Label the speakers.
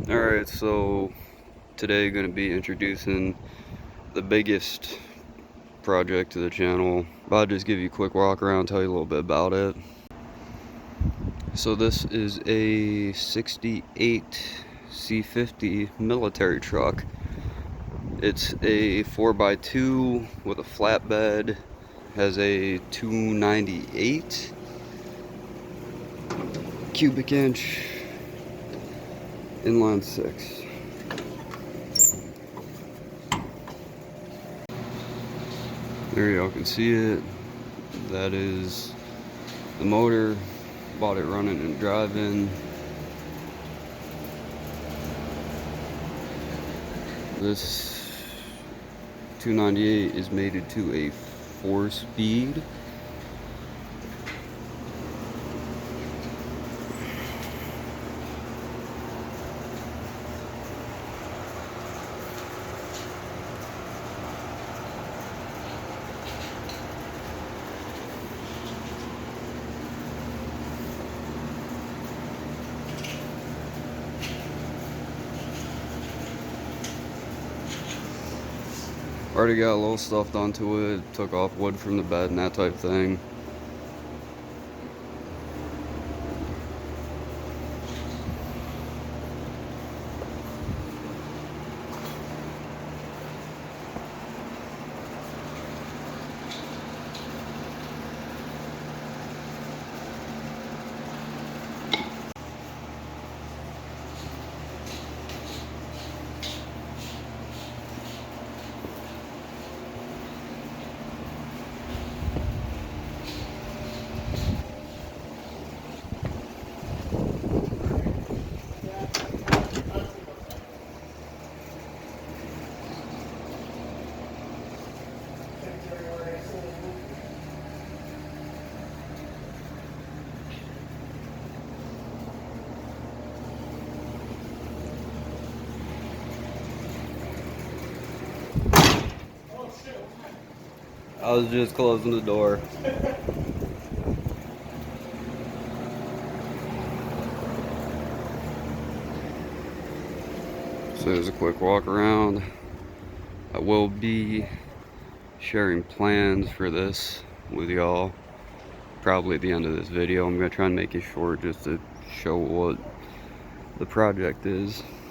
Speaker 1: Alright, so today going to be introducing the biggest project to the channel. I'll just give you a quick walk around, tell you a little bit about it. So this is a 68 C50 military truck. It's a 4x2 with a flatbed, has a 298 cubic inch inline 6. There y'all can see it. That is the motor. Bought it running and driving. This 298 is mated to a 4-speed. Already got a little stuff done to it, took off wood from the bed and that type of thing. I was just closing the door. So there's a quick walk around. I will be sharing plans for this with y'all probably at the end of this video. I'm gonna try and make it short just to show what the project is.